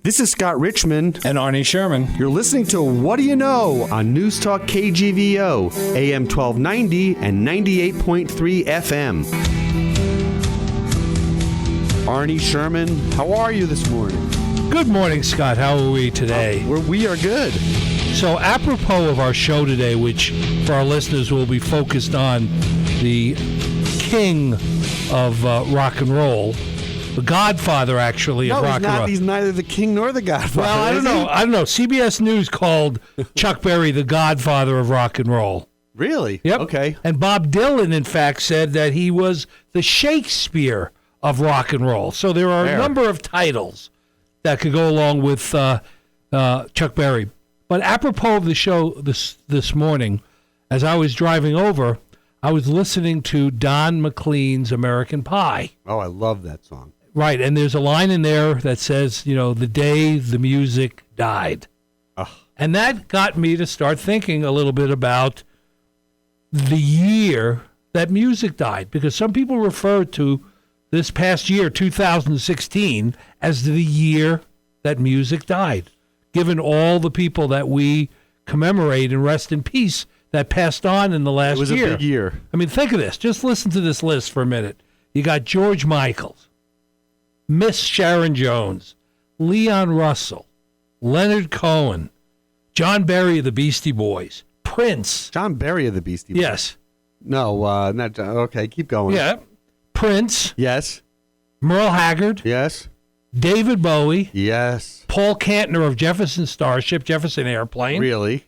This is Scott Richmond. And Arnie Sherman. You're listening to What Do You Know on Newstalk KGVO, AM 1290 and 98.3 FM. Arnie Sherman, how are you this morning? Good morning, Scott. How are we today? We are good. So, apropos of our show today, which for our listeners will be focused on the king of rock and roll, the godfather, actually, of rock and roll. He's neither the king nor the godfather. Well, I don't know. CBS News called Chuck Berry the godfather of rock and roll. Really? Yep. Okay. And Bob Dylan, in fact, said that he was the Shakespeare of rock and roll. So there are a number of titles that could go along with Chuck Berry. But apropos of the show this morning, as I was driving over, I was listening to Don McLean's American Pie. Oh, I love that song. Right, and there's a line in there that says, the day the music died. And that got me to start thinking a little bit about the year that music died, because some people refer to this past year, 2016, as the year that music died, given all the people that we commemorate and rest in peace that passed on in the last year. It was a big year. I mean, think of this. Just listen to this list for a minute. You got George Michael, Miss Sharon Jones, Leon Russell, Leonard Cohen, John Barry of the Beastie Boys, Prince. John Barry of the Beastie Boys? Yes. No, not John. Okay, keep going. Yeah. Prince. Yes. Merle Haggard. Yes. David Bowie. Yes. Paul Kantner of Jefferson Starship, Jefferson Airplane. Really?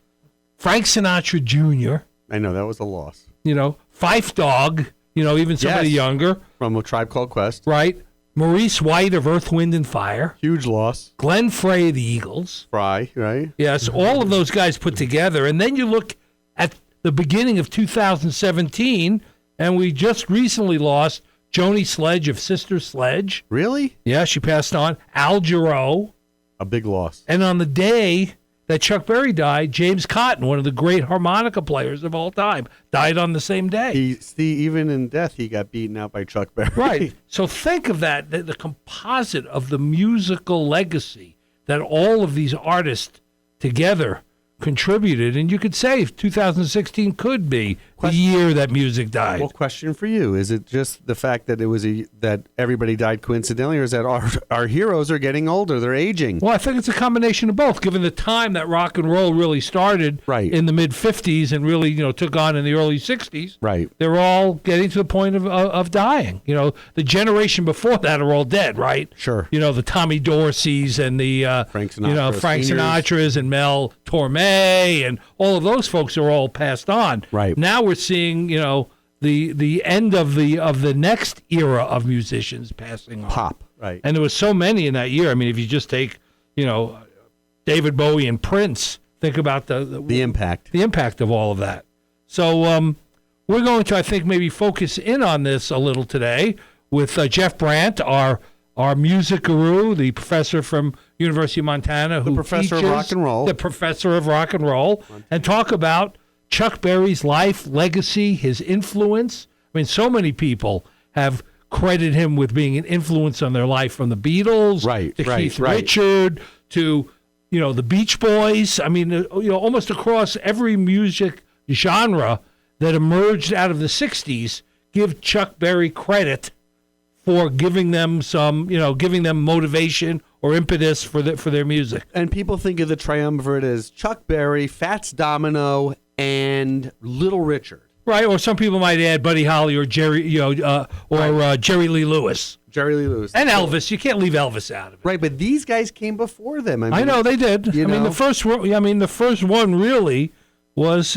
Frank Sinatra Jr. I know, that was a loss. Phife Dawg, even somebody younger. From A Tribe Called Quest. Right. Maurice White of Earth, Wind and Fire. Huge loss. Glenn Frey of the Eagles. Fry, right? Yes, all of those guys put together. And then you look at the beginning of 2017, and we just recently lost Joni Sledge of Sister Sledge. Really? Yeah, she passed on. Al Jarreau. A big loss. And on the day that Chuck Berry died, James Cotton, one of the great harmonica players of all time, died on the same day. Even in death, he got beaten out by Chuck Berry. Right. So think of that, the composite of the musical legacy that all of these artists together contributed, and you could say 2016 could be the year that music died. Well, question for you: is it just the fact that it was that everybody died coincidentally, or is that our heroes are getting older, they're aging? Well, I think it's a combination of both. Given the time that rock and roll really started, in the mid '50s, and really took on in the early '60s, right? They're all getting to the point of dying. The generation before that are all dead, right? Sure. The Tommy Dorseys and the Frank Sinatras and Mel Torme and all of those folks are all passed on. Right. Now we're seeing, the end of the next era of musicians passing on. Pop, right. And there was so many in that year. I mean, if you just take, David Bowie and Prince, think about the impact. The impact of all of that. So we're going to, I think, maybe focus in on this a little today with Jeff Brandt, our music guru, the professor from University of Montana, who professor of rock and roll. The professor of rock and roll, and talk about Chuck Berry's life, legacy, his influence. I mean, so many people have credited him with being an influence on their life, from the Beatles to Keith Richard to, the Beach Boys. I mean, almost across every music genre that emerged out of the 60s, give Chuck Berry credit for giving them giving them motivation or impetus for their music. And people think of the triumvirate as Chuck Berry, Fats Domino, and Little Richard. Right, or some people might add Buddy Holly or Jerry, Jerry Lee Lewis. Jerry Lee Lewis. And Elvis. You can't leave Elvis out of it. Right, but these guys came before them. I know they did. The first one really was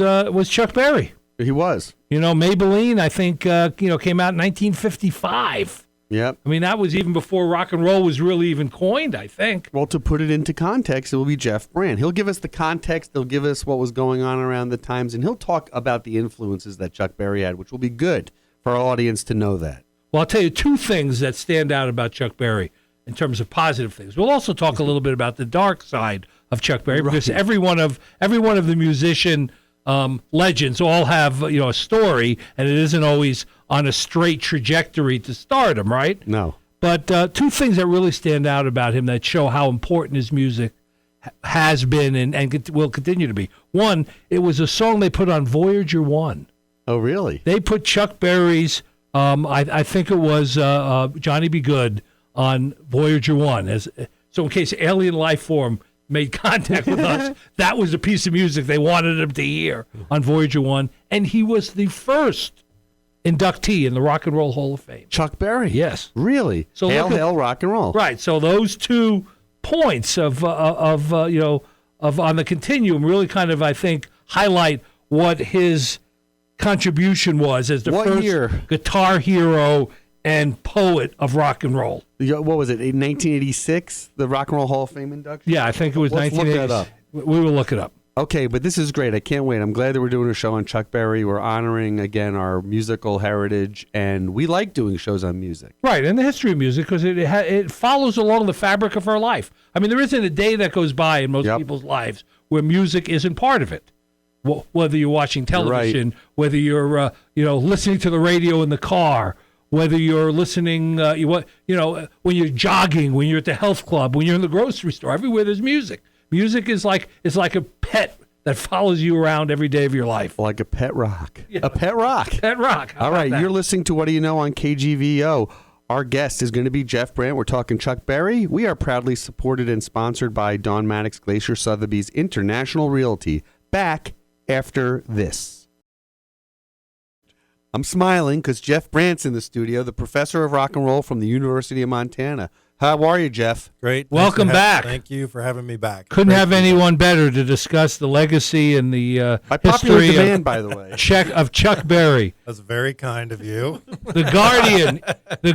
Chuck Berry. He was. Maybelline, I think, came out in 1955. Yep. I mean, that was even before rock and roll was really even coined, I think. Well, to put it into context, it will be Jeff Brandt. He'll give us the context. He'll give us what was going on around the times, and he'll talk about the influences that Chuck Berry had, which will be good for our audience to know that. Well, I'll tell you two things that stand out about Chuck Berry in terms of positive things. We'll also talk a little bit about the dark side of Chuck Berry, because every one of the musician legends all have a story, and it isn't always on a straight trajectory to stardom, right? No. But two things that really stand out about him that show how important his music has been and will continue to be. One, it was a song they put on Voyager 1. Oh, really? They put Chuck Berry's, I think it was Johnny Be Good, on Voyager 1. So in case alien life form made contact with us, that was a piece of music they wanted him to hear on Voyager 1. And he was the first inductee in the Rock and Roll Hall of Fame. Chuck Berry? Yes. Really? So Hail rock and roll. Right. So those 2 points of on the continuum really kind of, I think, highlight what his contribution was as the first guitar hero and poet of rock and roll. What was it, in 1986, the Rock and Roll Hall of Fame induction? Yeah, I think it was 1986. Look that up. We will look it up. Okay, but this is great. I can't wait. I'm glad that we're doing a show on Chuck Berry. We're honoring, again, our musical heritage, and we like doing shows on music. Right, and the history of music, because it follows along the fabric of our life. I mean, there isn't a day that goes by in most people's lives where music isn't part of it. Whether you're watching television, whether you're listening to the radio in the car, whether you're listening, when you're jogging, when you're at the health club, when you're in the grocery store, everywhere there's music. Music is like a pet that follows you around every day of your life. Like a pet rock. Yeah. A pet rock. Pet rock. All right, you're listening to What Do You Know on KGVO. Our guest is going to be Jeff Brandt. We're talking Chuck Berry. We are proudly supported and sponsored by Don Maddox Glacier Sotheby's International Realty. Back after this. I'm smiling because Jeff Brandt's in the studio, the professor of rock and roll from the University of Montana. How are you, Jeff? Great. Welcome back. Thank you for having me back. Couldn't have anyone better to discuss the legacy and the by popular demand, by the way, of Chuck Berry. That's very kind of you. The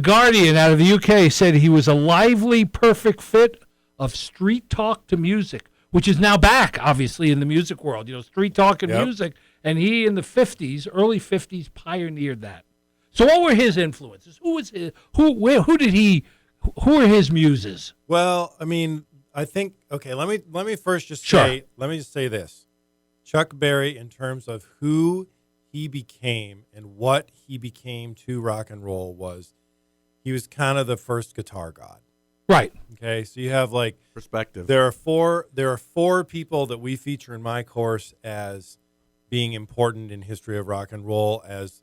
Guardian out of the UK said he was a lively, perfect fit of street talk to music, which is now back, obviously, in the music world. Street talk and music. And he, in the early 50s, pioneered that. So what were his influences? Who are his muses? Well, I mean, I think, okay, let me first just say, this. Chuck Berry, in terms of who he became and what he became to rock and roll, he was kind of the first guitar god. Right. Okay, so you have perspective. There are four people that we feature in my course as being important in history of rock and roll as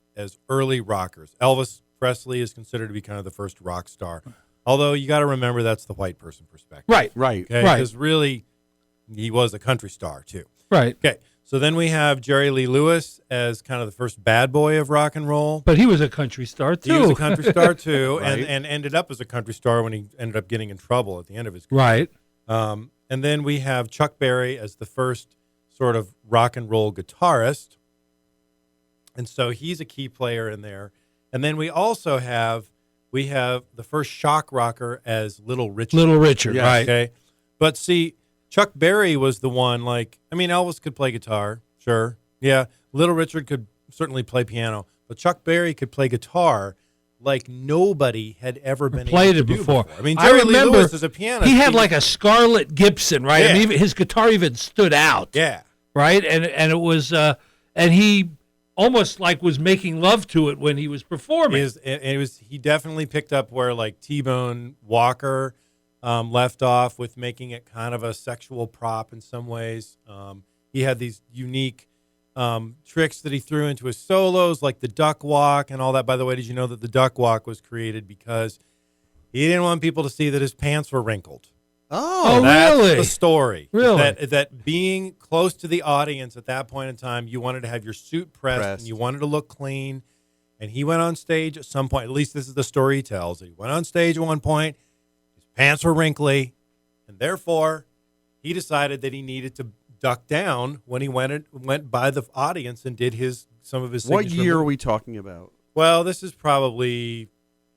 early rockers. Elvis Presley is considered to be kind of the first rock star. Although you got to remember that's the white person perspective. Right. Okay? Right. Because really, he was a country star too. Right. Okay. So then we have Jerry Lee Lewis as kind of the first bad boy of rock and roll. But he was a country star too. He was a country star too, Right. and ended up as a country star when he ended up getting in trouble at the end of his career. Right. And then we have Chuck Berry as the first sort of rock and roll guitarist. And so he's a key player in there. And then we also have the first shock rocker as Little Richard. Little Richard, Yes. right. Okay. But see, Chuck Berry was the one, Elvis could play guitar, sure. Yeah. Little Richard could certainly play piano. But Chuck Berry could play guitar like nobody had ever been Played able to it do before. I mean, I Jerry Lee remember Lewis is a pianist. He had like a Scarlett Gibson, right? Yeah. I mean, his guitar even stood out. Yeah. Right? And it was and he almost was making love to it when he was performing. He definitely picked up where T-Bone Walker left off with making it kind of a sexual prop in some ways. He had these unique tricks that he threw into his solos, like the duck walk and all that. By the way, did you know that the duck walk was created because he didn't want people to see that his pants were wrinkled? Oh, That's really? the story. Really? That being close to the audience at that point in time, you wanted to have your suit pressed. And you wanted to look clean. And he went on stage at some point. At least this is the story he tells. He went on stage at one point. His pants were wrinkly. And therefore, he decided that he needed to duck down when he went by the audience and did some of his What signature year are moves. we talking about? Well, this is probably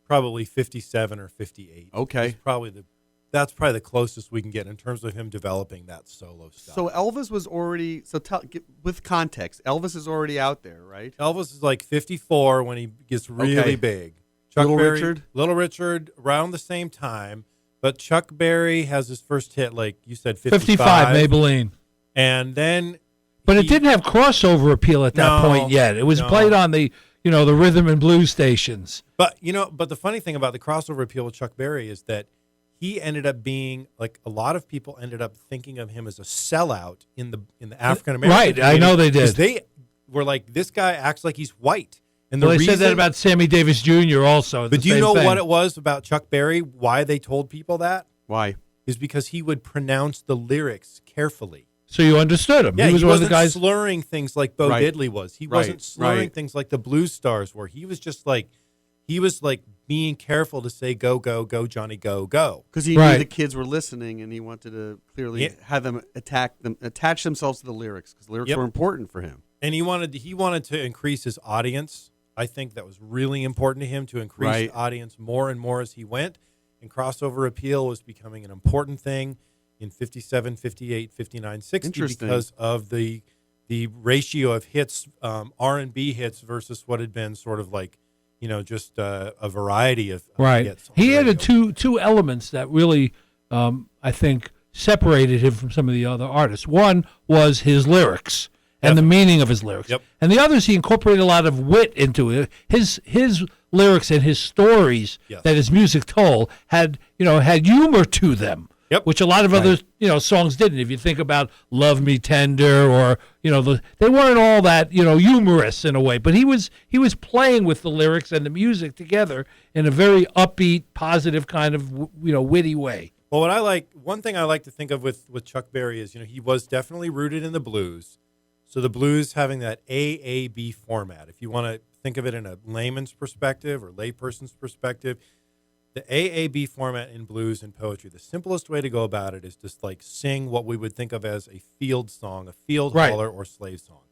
57 or 58. Okay. That's probably the closest we can get in terms of him developing that solo stuff. So Elvis was already, with context, Elvis is already out there, right? Elvis is 54 when he gets really big. Little Richard, around the same time. But Chuck Berry has his first hit, like you said, 55. Maybelline. And then... But it didn't have crossover appeal at that point yet. It was played on the the rhythm and blues stations. But the funny thing about the crossover appeal with Chuck Berry is that he ended up being like a lot of people ended up thinking of him as a sellout in the African American Right, community. I know they did. 'Cause they were like, this guy acts like he's white. And They said that about Sammy Davis Jr. also. But do you know what it was about Chuck Berry? Why they told people that? Why? Is because he would pronounce the lyrics carefully. So you understood him. Yeah, he was one of the guys slurring things like Bo Right. Diddley was. He wasn't slurring things like the Blues Stars were. He was just like, being careful to say go, go, go, Johnny, go, go. Because he knew the kids were listening, and he wanted to clearly have them attach themselves to the lyrics, because lyrics were important for him. And he wanted to increase his audience. I think that was really important to him, to increase the audience more and more as he went. And crossover appeal was becoming an important thing in 57, 58, 59, 60 because of the ratio of hits, R&B hits versus what had been sort of like, just a variety of hits. He had two elements that really, I think, separated him from some of the other artists. One was his lyrics and the meaning of his lyrics. Yep. And the others, he incorporated a lot of wit into it. His lyrics and his stories that his music told had humor to them. Yep. Which a lot of other songs didn't. If you think about "Love Me Tender" or they weren't all that humorous in a way. But he was playing with the lyrics and the music together in a very upbeat, positive kind of witty way. Well, one thing I like to think of with Chuck Berry is he was definitely rooted in the blues. So the blues having that AAB format. If you want to think of it in a layman's perspective or layperson's perspective. The AAB format in blues and poetry, the simplest way to go about it is just like sing what we would think of as a field song, a field holler or slave song.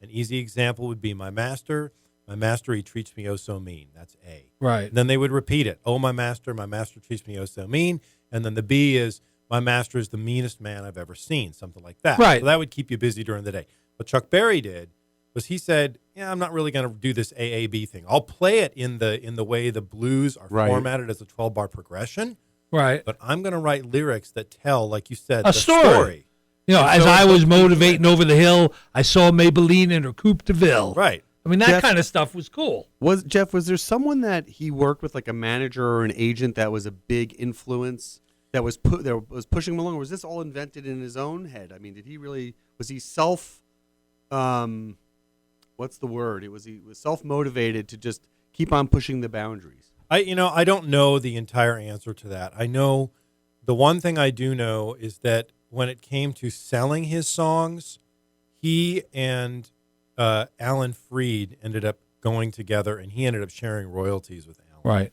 An easy example would be my master, he treats me oh so mean. That's A. Right. And then they would repeat it. Oh, my master treats me oh so mean. And then the B is my master is the meanest man I've ever seen, something like that. Right. So that would keep you busy during the day. What Chuck Berry did was he said, I'm not really going to do this AAB thing. I'll play it in the way the blues are formatted as a 12-bar progression. Right. But I'm going to write lyrics that tell, like you said, a story. As I was motivating over the hill, I saw Maybelline in her Coupe de Ville. Right. I mean, that kind of stuff was cool. Was there someone that he worked with, like a manager or an agent, that was a big influence that was pushing him along? Or was this all invented in his own head? I mean, was he self? What's the word? He was self-motivated to just keep on pushing the boundaries. I don't know the entire answer to that. I know the one thing I do know is that when it came to selling his songs, he and Alan Freed ended up going together, and he ended up sharing royalties with Alan. Right.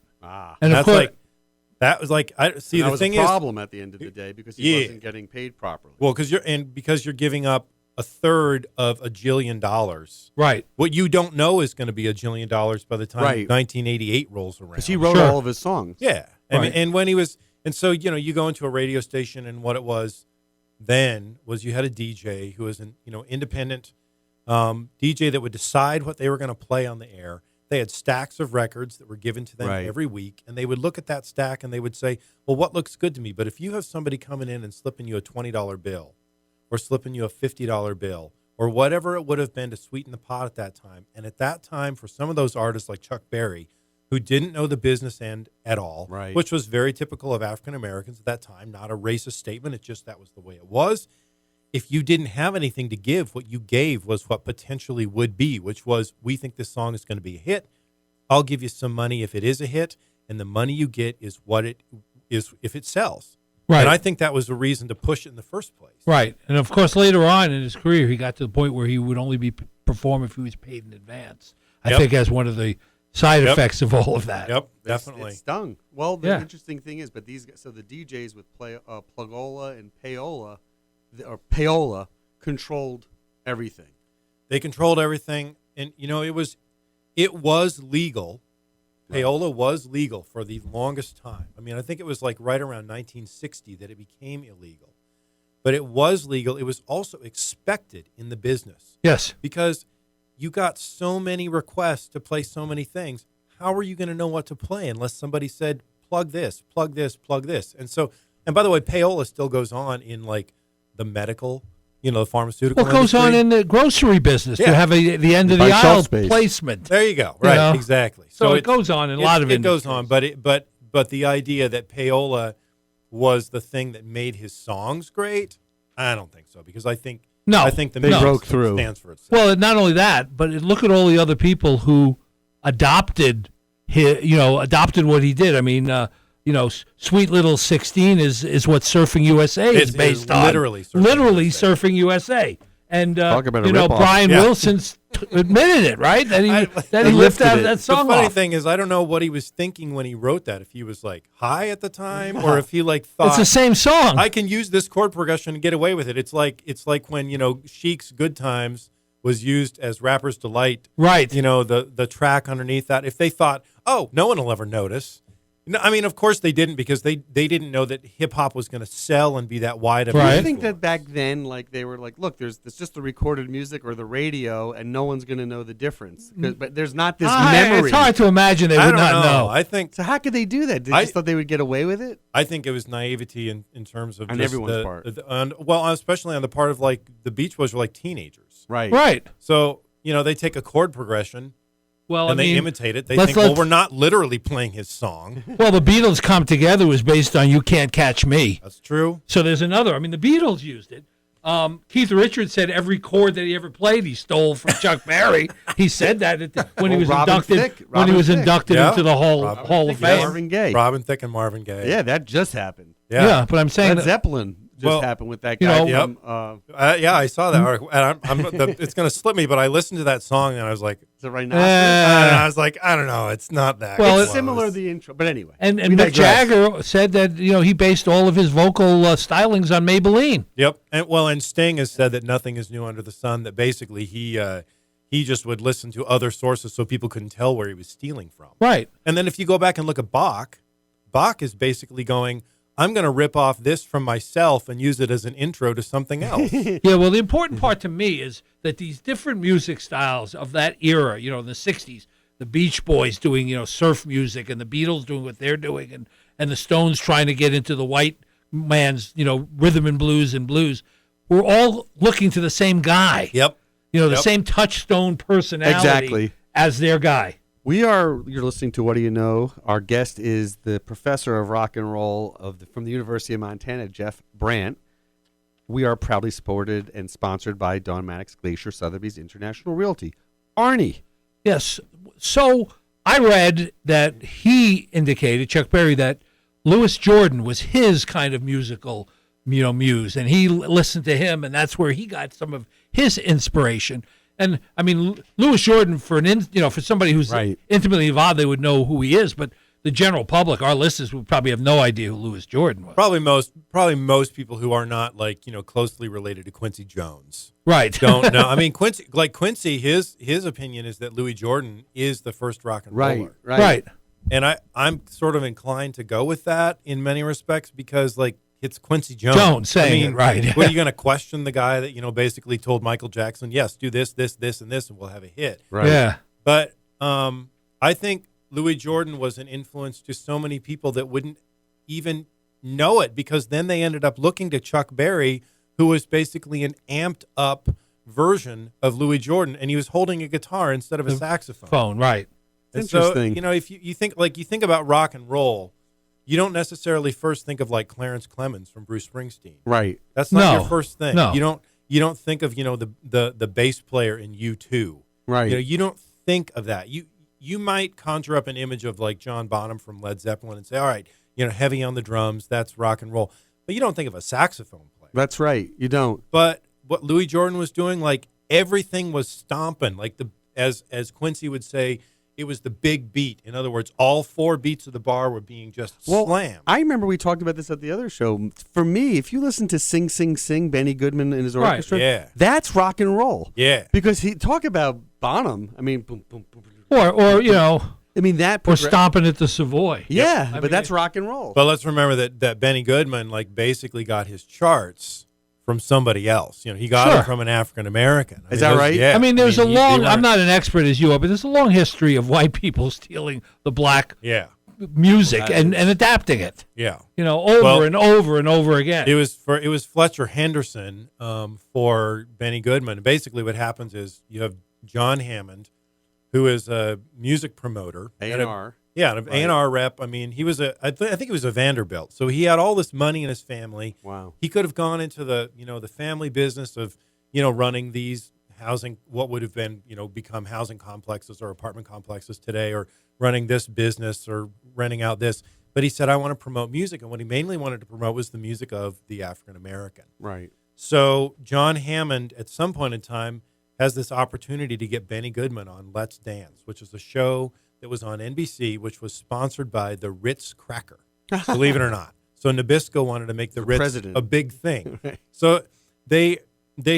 And that's that was like I see. That the was thing a problem at the end of the day because he wasn't getting paid properly. Well, because you're giving up a third of $1 jillion. Right. What you don't know is going to be $1 jillion by the time 1988 rolls around. Because he wrote all of his songs. Yeah. I mean, and when he was, and so, you go into a radio station, and what it was then was you had a DJ who was an, independent DJ that would decide what they were going to play on the air. They had stacks of records that were given to them every week, and they would look at that stack and they would say, well, what looks good to me? But if you have somebody coming in and slipping you a $20 bill, or slipping you a $50 bill, or whatever it would have been to sweeten the pot at that time. And at that time, for some of those artists like Chuck Berry, who didn't know the business end at all, which was very typical of African Americans at that time, not a racist statement, it's just that was the way it was. If you didn't have anything to give, what you gave was what potentially would be, which was, we think this song is going to be a hit. I'll give you some money if it is a hit, and the money you get is what it is if it sells. Right. And I think that was the reason to push it in the first place. Right. And, of course, later on in his career, he got to the point where he would only perform if he was paid in advance. I think as one of the side effects of all of that. Yep, definitely. It stung. Well, the interesting thing is, but the DJs with Plugola and Payola controlled everything. They controlled everything. And, it was legal. Payola was legal for the longest time. I mean, I think it was like right around 1960 that it became illegal. But it was legal. It was also expected in the business. Yes. Because you got so many requests to play so many things. How are you going to know what to play unless somebody said, plug this, plug this, plug this? And by the way, Payola still goes on in like the medical, the pharmaceutical What goes industry. on in the grocery business Yeah. to have the end of Buy the shelf aisle space. placement? There you go. Right, exactly. So it goes on in a lot of it goes industries. on, but the idea that payola was the thing that made his songs great, I don't think so, because I think the They music broke through. stands for itself. Well, not only that, but look at all the other people who adopted adopted what he did. I mean, Sweet Little 16 is what Surfing USA is based on. Literally Surfing USA. And Talk about a ripoff. Brian Yeah. Wilson's admitted it, right? That he He lifted lifted it. that The song funny off. thing is, I don't know what he was thinking when he wrote that. If he was like high at the time, or if he thought It's the same song. I can use this chord progression and get away with it. It's like when Chic's Good Times was used as Rapper's Delight. Right. The track underneath that. If they thought, oh, no one will ever notice. No, I mean, of course they didn't, because they didn't know that hip hop was going to sell and be that wide of Right. I an think that influence. back then, they were like, look, there's just the recorded music or the radio, and no one's going to know the difference. But there's not this memory. It's hard to imagine they I would don't not know. I think So how could they do that? They just thought they would get away with it? I think it was naivety in terms of On just everyone's part. Especially on the part of the Beach Boys were like teenagers. Right. Right. So they take a chord progression Well, and I they mean, imitate it. They let's- think, well, let's- we're not literally playing his song. well, the Beatles Come Together was based on You Can't Catch Me. That's true. So there's another. I mean, the Beatles used it. Keith Richards said every chord that he ever played, he stole from Chuck Berry. He said that when he was Robin inducted. Thicke. When he Robin was Thicke. inducted Yeah. into the Hall Robin of Thicke, Fame. Marvin Gaye. Robin Thicke and Marvin Gaye. Yeah, that just happened. Yeah, but I'm saying Led that, Zeppelin just Well, happened with that you guy. know- from, Yeah, I saw that article. And it's going to slip me, but I listened to that song and I was like, is it right Uh, now? I was like, I don't know. It's not that. Well, It's close. similar to the intro, but anyway. and we Mick digress. Jagger said that he based all of his vocal stylings on Maybelline. Yep. And Sting has said that nothing is new under the sun, that basically he just would listen to other sources so people couldn't tell where he was stealing from. Right. And then if you go back and look at Bach is basically going, I'm going to rip off this from myself and use it as an intro to something else. Yeah, well, the important part to me is that these different music styles of that era, in the 60s, the Beach Boys doing, surf music, and the Beatles doing what they're doing, and the Stones trying to get into the white man's, rhythm and blues, we're all looking to the same guy. Yep. The Yep. same touchstone personality Exactly. as their guy. You're listening to What Do You Know? Our guest is the professor of rock and roll from the University of Montana, Jeff Brandt. We are proudly supported and sponsored by Don Maddox Glacier Sotheby's International Realty. Arnie. Yes. So I read that he indicated, Chuck Berry, that Louis Jordan was his kind of musical, muse, and he listened to him, and that's where he got some of his inspiration. And I mean, Louis Jordan, for somebody who's Right. intimately involved, they would know who he is. But the general public, our listeners, would probably have no idea who Louis Jordan was. Probably most people who are not closely related to Quincy Jones Right. don't know. I mean, Quincy, his opinion is that Louis Jordan is the first rock and roller. Right. And I'm sort of inclined to go with that in many respects because it's Quincy Jones saying it, right. What are you going to question the guy that basically told Michael Jackson, yes, do this, this, this, and this, and we'll have a hit. Right. Yeah. But I think Louis Jordan was an influence to so many people that wouldn't even know it, because then they ended up looking to Chuck Berry, who was basically an amped up version of Louis Jordan, and he was holding a guitar instead of a saxophone. Phone. Right. And Interesting. So, if you think about rock and roll, you don't necessarily first think of Clarence Clemens from Bruce Springsteen. Right. That's not No. your first thing. No. You don't think of the bass player in U2. Right. You don't think of that. You might conjure up an image of John Bonham from Led Zeppelin and say, all right, heavy on the drums, that's rock and roll. But you don't think of a saxophone player. That's right. You don't. But what Louis Jordan was doing, everything was stomping. As Quincy would say, it was the big beat. In other words, all four beats of the bar were being just slammed. I remember we talked about this at the other show. For me, if you listen to Sing, Sing, Sing, Benny Goodman and his Right, orchestra, yeah. that's rock and roll. Yeah. Because talk about Bonham. I mean, boom, boom, boom, boom. Or I mean, that. or stomping at the Savoy. Yeah, I but mean, that's rock and roll. But let's remember that Benny Goodman basically got his charts from somebody else. He got Sure. it from an African American. Is that right? Yeah. I mean, there's they I'm weren't- not an expert as you are, but there's a long history of white people stealing the black Yeah. music and adapting it. Yeah. Over and over and over again. It was Fletcher Henderson for Benny Goodman. Basically, what happens is you have John Hammond, who is a music promoter, A&R. An A&R rep. I mean, he was I think he was a Vanderbilt, so he had all this money in his family. Wow. He could have gone into the family business of running these housing, what would have been become housing complexes or apartment complexes today, or running this business or renting out this. But he said, I want to promote music, and what he mainly wanted to promote was the music of the African American. Right. So John Hammond, at some point in time, has this opportunity to get Benny Goodman on Let's Dance, which is a show that was on NBC, which was sponsored by the Ritz Cracker, believe it or not. So Nabisco wanted to make the Ritz president. A big thing. Right. So they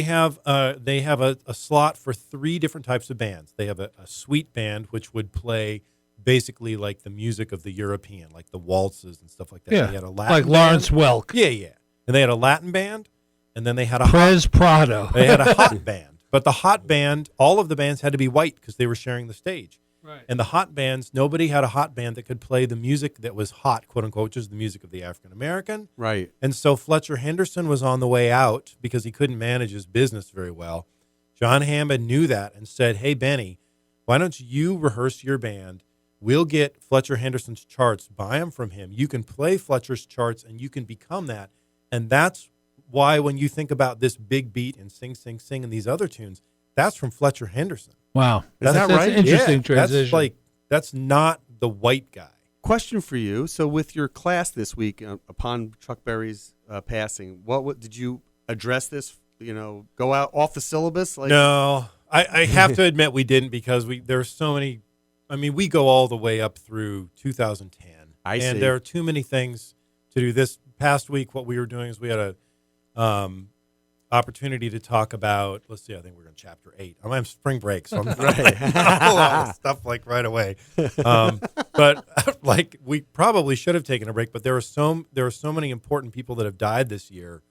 have a slot for 3 different types of bands. They have a suite band, which would play basically like the music of the European, like the waltzes and stuff like that. Yeah, they had a Latin like band. Lawrence Welk. Yeah. And they had a Latin band, and then they had a Prado. They had a hot band. But the hot band, all of the bands had to be white because they were sharing the stage. Right. And the hot bands, nobody had a hot band that could play the music that was hot, quote unquote, which is the music of the African American. Right. And so Fletcher Henderson was on the way out because he couldn't manage his business very well. John Hammond knew that and said, hey, Benny, why don't you rehearse your band? We'll get Fletcher Henderson's charts, buy them from him. You can play Fletcher's charts and you can become that. And that's why when you think about this big beat and Sing, Sing, Sing and these other tunes, that's from Fletcher Henderson. Wow. That's right? That's an interesting transition. That's not the white guy. Question for you. So with your class this week, upon Chuck Berry's passing, what did you address this, go out off the syllabus? No, I have to admit we didn't because there's so many. I mean, we go all the way up through 2010. And there are too many things to do. This past week, what we were doing is we had a opportunity to talk about, let's see, I think we're in chapter 8. I'm on spring break, so I'm not like, a lot of stuff like right away. But like we probably should have taken a break, but there are so many important people that have died this year.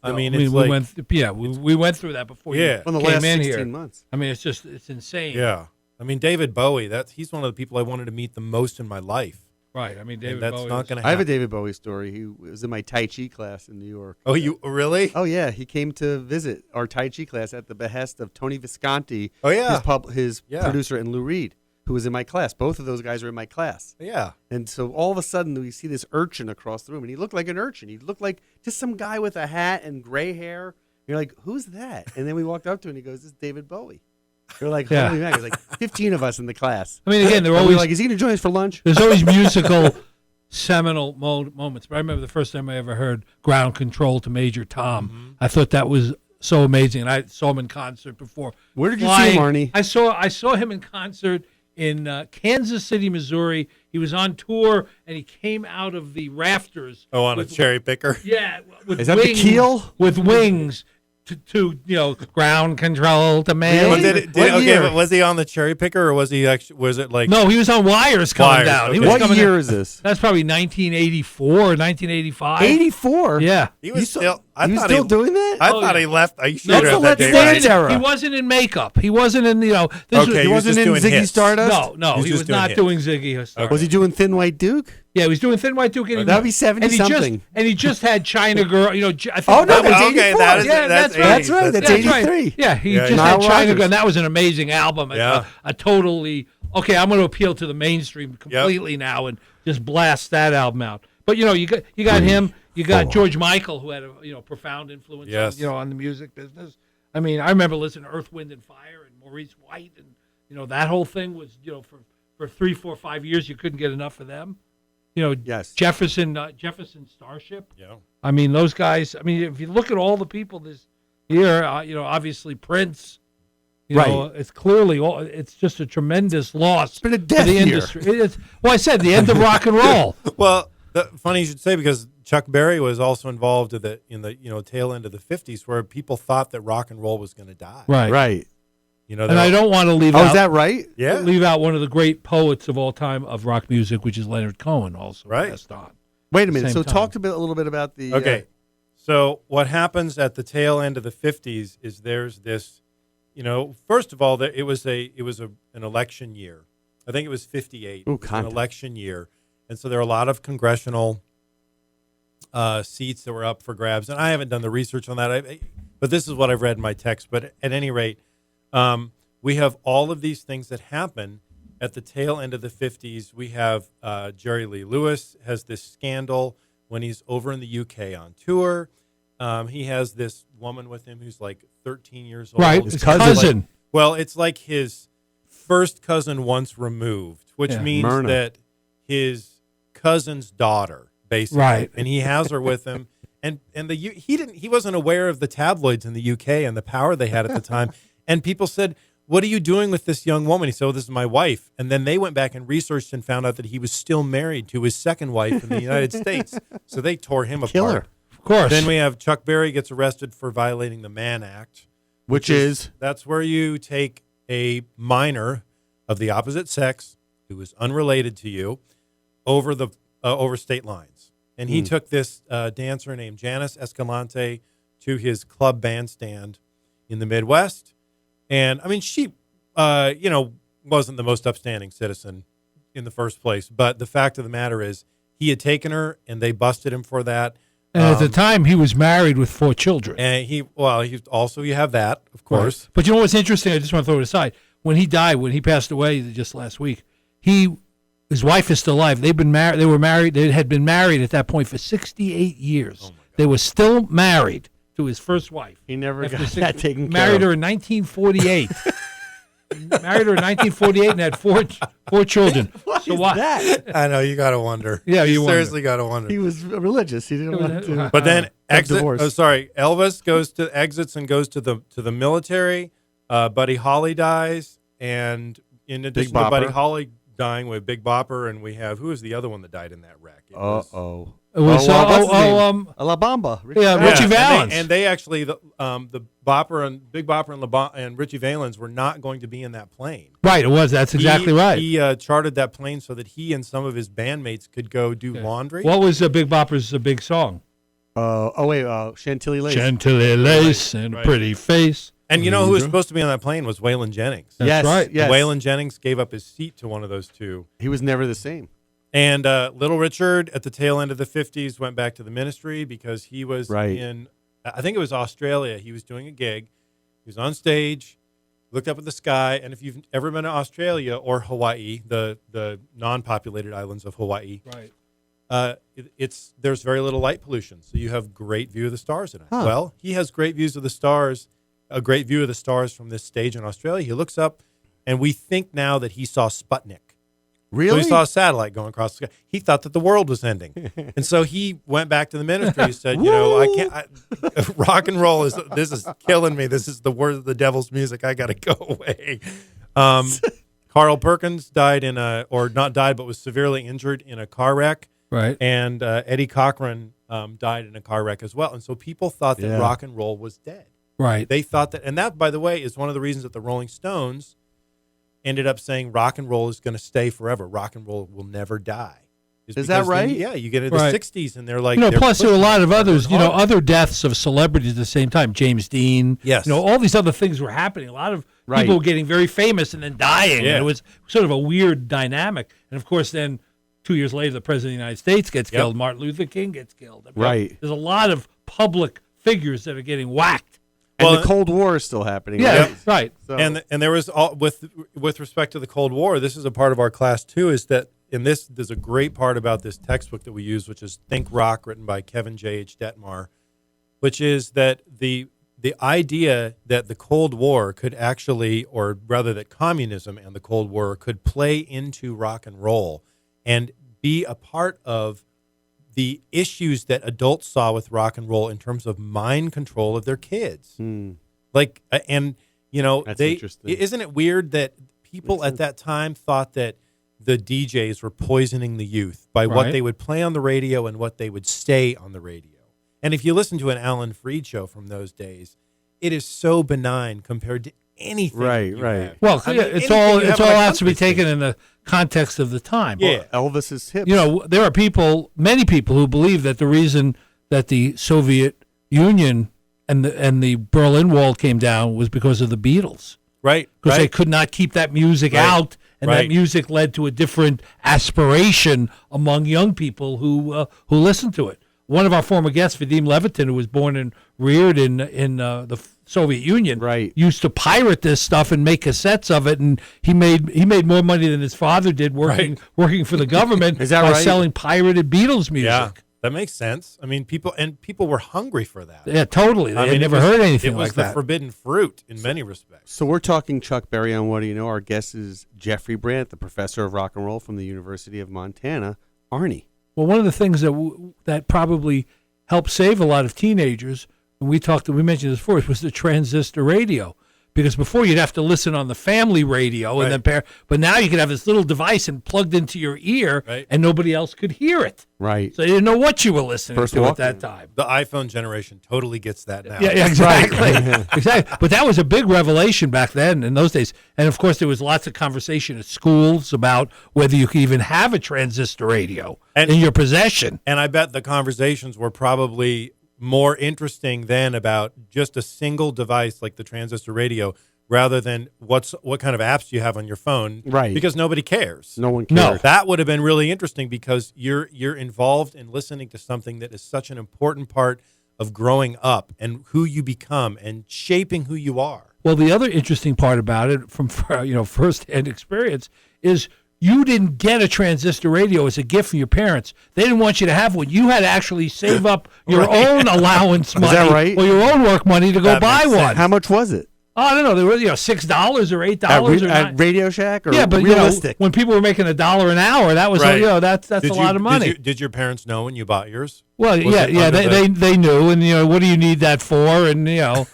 We went through that before. Yeah, in the came last in 16 here. months. I mean, it's insane. Yeah, I mean David Bowie. He's one of the people I wanted to meet the most in my life. Right. I mean, David that's Bowie. Not going to happen. I have a David Bowie story. He was in my Tai Chi class in New York. Oh, you really? Oh, yeah. He came to visit our Tai Chi class at the behest of Tony Visconti. Oh, yeah. His producer, and Lou Reed, who was in my class. Both of those guys are in my class. Yeah. And so all of a sudden we see this urchin across the room, and he looked like an urchin. He looked like just some guy with a hat and gray hair. You're like, who's that? And then we walked up to him, and he goes, this is David Bowie. You're like, holy man. There's like 15 of us in the class. I mean, again, they're we always were like, is he going to join us for lunch? There's always musical seminal moments. But I remember the first time I ever heard Ground Control to Major Tom. Mm-hmm. I thought that was so amazing. And I saw him in concert before. Where did you see him, Arnie? I saw him in concert in Kansas City, Missouri. He was on tour, and he came out of the rafters. Oh, on a cherry picker? Yeah. With Is that the keel? With wings. To ground control to man. But was he on the cherry picker or was he actually? Was it like? No, he was on wires coming down. Okay. He was what coming year down. is this? That's probably 1984 or 1985. 84. Yeah, he was still. He was still doing that. I thought he left. Are you sure That's the about that Let's date? Dance era. He wasn't in makeup. He wasn't in Okay, he wasn't in doing Ziggy hits. Stardust. No, He he was was doing not hits. doing Ziggy Stardust. Was he doing Thin White Duke? Yeah, he was doing Thin White Duke. And That'd be 70-something. And he just had China Girl. I think Oh, no, that was that's okay, 84. that is- Yeah, that's that's right. That's That's right. 83. Yeah, he just Nile had China Rodgers. Girl, and that was an amazing album. Yeah. A totally okay. I'm going to appeal to the mainstream completely now and just blast that album out. But you got him. You got George Michael, who had a profound influence on the music business. I mean, I remember listening to Earth, Wind and Fire and Maurice White, and that whole thing was for 3, 4, 5 years you couldn't get enough of them. Yes. Jefferson Starship. Yeah. I mean, those guys. I mean, if you look at all the people this year, obviously Prince. It's clearly it's just a tremendous loss been a to death the year. industry. I said the end of rock and roll. Well, funny you should say because Chuck Berry was also involved in the tail end of the 50s where people thought that rock and roll was going to die. Right. And I don't want to leave out. Oh, is that right? Yeah. Leave out one of the great poets of all time of rock music, which is Leonard Cohen, also passed on. Wait a minute. Same So time. talk a little bit about the. Okay. So what happens at the tail end of the 50s is there's this, first of all, it was an election year. I think it was 58. Ooh, It was an election year. And so there are a lot of congressional seats that were up for grabs. And I haven't done the research on that, but this is what I've read in my text. But at any rate, we have all of these things that happen at the tail end of the 50s. We have Jerry Lee Lewis has this scandal when he's over in the UK on tour. He has this woman with him who's like 13 years old. Right, his cousin. It's like his first cousin once removed, which means Myrna. that his cousin's daughter, basically. Right. And he has her with him. And he wasn't aware of the tabloids in the UK and the power they had at the time. And people said, "What are you doing with this young woman?" He said, "Oh, this is my wife." And then they went back and researched and found out that he was still married to his second wife in the United States. So they tore him Killer. apart. Of course. Then we have Chuck Berry gets arrested for violating the Mann Act, Which is that's where you take a minor of the opposite sex who is unrelated to you over state lines. And he took this dancer named Janice Escalante to his club bandstand in the Midwest. And I mean, she, wasn't the most upstanding citizen in the first place. But the fact of the matter is he had taken her and they busted him for that. And at the time, he was married with 4 children. And you have that, of course. Right. But you know what's interesting? I just want to throw it aside. When he died, when he passed away just last week, his wife is still alive. They've been married. They were married. They had been married at that point for 68 years. They were still married to his first wife. he never got that taken care Married of. her in 1948. Married her in 1948 and had four children. What So is why- that? I know, you got to wonder. Yeah, you wonder. seriously got to wonder. He was religious. He didn't want to. But then divorce. Elvis exits and goes to the military. Buddy Holly dies, and in addition to Buddy Bopper. Holly dying, with Big Bopper, and we have, who was the other one that died in that wreck? It was- It was what's his name? La Bamba. Yeah, Richie Valens. And they actually the Bopper and Big Bopper and Richie Valens were not going to be in that plane. Right, it was. That's exactly right. He chartered that plane so that he and some of his bandmates could go do laundry. What was Big Bopper's big song? Chantilly Lace. Chantilly lace and a pretty face. And you know who was supposed to be on that plane was Waylon Jennings. That's right. Yes. Waylon Jennings gave up his seat to one of those two. He was never the same. And Little Richard, at the tail end of the 50s, went back to the ministry because he was in, I think it was Australia. He was doing a gig. He was on stage, looked up at the sky. And if you've ever been to Australia or Hawaii, the non-populated islands of Hawaii, Right. there's very little light pollution. So you have great view of the stars at night. Huh. Well, he has great views of the stars, a great view of the stars from this stage in Australia. He looks up, and we think now that he saw Sputnik. Really? So he saw a satellite going across the sky. He thought that the world was ending. And so he went back to the ministry. He said, rock and roll this is killing me. This is the word of the devil's music. I got to go away. Carl Perkins died but was severely injured in a car wreck. Right. And Eddie Cochran died in a car wreck as well. And so people thought that rock and roll was dead. Right. They thought that, and that, by the way, is one of the reasons that the Rolling Stones ended up saying rock and roll is going to stay forever. Rock and roll will never die. Is that right? You get into the 60s and they're like, plus there were a lot of others, other deaths of celebrities at the same time. James Dean. Yes. All these other things were happening. A lot of people were getting very famous and then dying. Yeah. And it was sort of a weird dynamic. And of course, then 2 years later, the President of the United States gets killed. Martin Luther King gets killed. Right. There's a lot of public figures that are getting whacked. And the Cold War is still happening. Yeah, right. So. And there was with respect to the Cold War, this is a part of our class too. Is that there's a great part about this textbook that we use, which is Think Rock, written by Kevin J.H. Detmar, which is that the idea that the Cold War could actually, or rather that communism and the Cold War could play into rock and roll and be a part of the issues that adults saw with rock and roll in terms of mind control of their kids. That's interesting. Isn't it weird that people at that time thought that the DJs were poisoning the youth by what they would play on the radio and what they would say on the radio? And if you listen to an Alan Freed show from those days, it is so benign compared to anything. Right. Well, it's all has to be taken in the context of the time. Yeah. Elvis's hips. There are many people who believe that the reason that the Soviet Union and the Berlin Wall came down was because of the Beatles. Right. Because they could not keep that music out, and that music led to a different aspiration among young people who listened to it. One of our former guests, Vadim Levitin, who was born and reared in the Soviet Union, used to pirate this stuff and make cassettes of it, and he made more money than his father did working for the government by selling pirated Beatles music. Yeah, that makes sense. I mean, people were hungry for that. Yeah, totally. They had never heard anything like that. It was the forbidden fruit in many respects. So we're talking Chuck Berry on What Do You Know? Our guest is Jeffrey Brandt, the professor of rock and roll from the University of Montana, Arnie. Well, one of the things that probably helped save a lot of teenagers, and we mentioned this before, was the transistor radio. Because before you'd have to listen on the family radio, and then but now you could have this little device and plugged into your ear, and nobody else could hear it. Right. So you didn't know what you were listening to at that time. The iPhone generation totally gets that now. Yeah, exactly. Exactly. But that was a big revelation back then in those days. And of course, there was lots of conversation at schools about whether you could even have a transistor radio in your possession. And I bet the conversations were probably more interesting then about just a single device like the transistor radio rather than what kind of apps you have on your phone, because nobody cares. No one cares. That would have been really interesting because you're involved in listening to something that is such an important part of growing up and who you become and shaping who you are. Well, the other interesting part about it from first-hand experience is you didn't get a transistor radio as a gift from your parents. They didn't want you to have one. You had to actually save up your own allowance money or your own work money to go buy one. How much was it? Oh, I don't know. There was $6 or $8 at Radio Shack or but Realistic. When people were making $1 an hour, that was that's a lot of money. Did your parents know when you bought yours? Well, they knew, and what do you need that for? And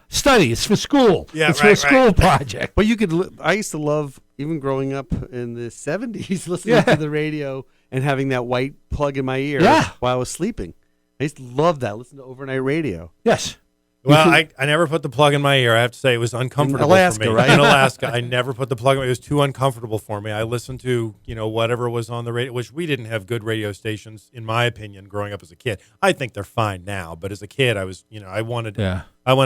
study. It's for school. Yeah, it's for a school project. But you could. I used to love, even growing up in the 70s, listening to the radio and having that white plug in my ear while I was sleeping. I used to love that. Listen to overnight radio. Yes. Well, I never put the plug in my ear. I have to say it was uncomfortable Alaska, for me. Right? In Alaska, I never put the plug in. It was too uncomfortable for me. I listened to whatever was on the radio, which we didn't have good radio stations, in my opinion, growing up as a kid. I think they're fine now, but as a kid, I was I wanted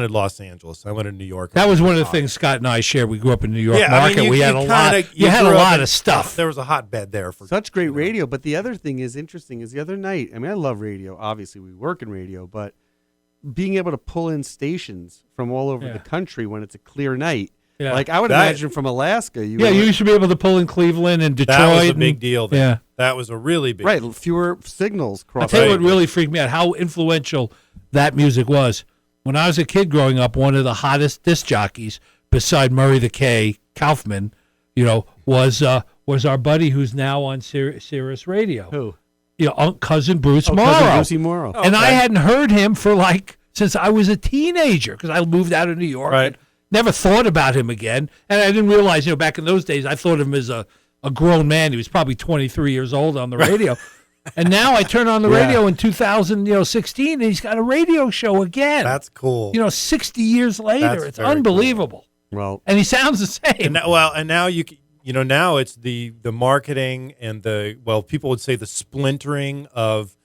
Los Angeles. I wanted New York. That was one of the things Scott and I shared. We grew up in New York market. We had a lot of stuff. There was a hotbed there for such great radio. But the other thing is interesting is the other night. I mean, I love radio. Obviously, we work in radio, but being able to pull in stations from all over the country when it's a clear night. Yeah. Like I would imagine from Alaska. You used to be able to pull in Cleveland and Detroit. That was a big deal then. Yeah. That was a really big deal. Fewer signals crossing. I'll tell you what really freaked me out, how influential that music was. When I was a kid growing up, one of the hottest disc jockeys, beside Murray the K. Kaufman, was our buddy who's now on Sirius Radio. Who? Cousin Bruce Morrow. Cousin Brucey Morrow. And I hadn't heard him for since I was a teenager because I moved out of New York. Right. Never thought about him again. And I didn't realize, back in those days, I thought of him as a grown man. He was probably 23 years old on the radio. And now I turn on the radio in 2016, and he's got a radio show again. That's cool. 60 years later. It's unbelievable. Cool. Well, and he sounds the same. And now you can. Now it's the marketing and people would say the splintering of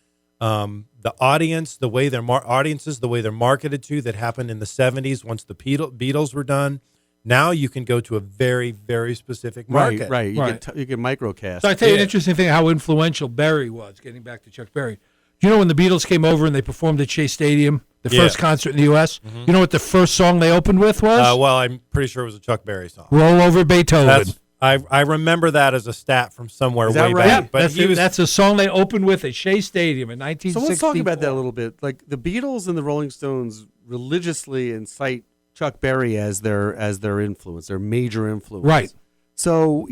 the audience, the way their audiences, the way they're marketed to, that happened in the 70s once the Beatles were done. Now you can go to a very, very specific market. Right. You can microcast. So I tell you an interesting thing, how influential Berry was, getting back to Chuck Berry. When the Beatles came over and they performed at Shea Stadium, the first concert in the U.S., you know what the first song they opened with was? I'm pretty sure it was a Chuck Berry song. Roll Over Beethoven. I remember that as a stat from somewhere way back. Yeah, but that's a song they opened with at Shea Stadium in 1964. So let's talk about that a little bit. Like the Beatles and the Rolling Stones religiously incite Chuck Berry as their influence, their major influence. Right. So,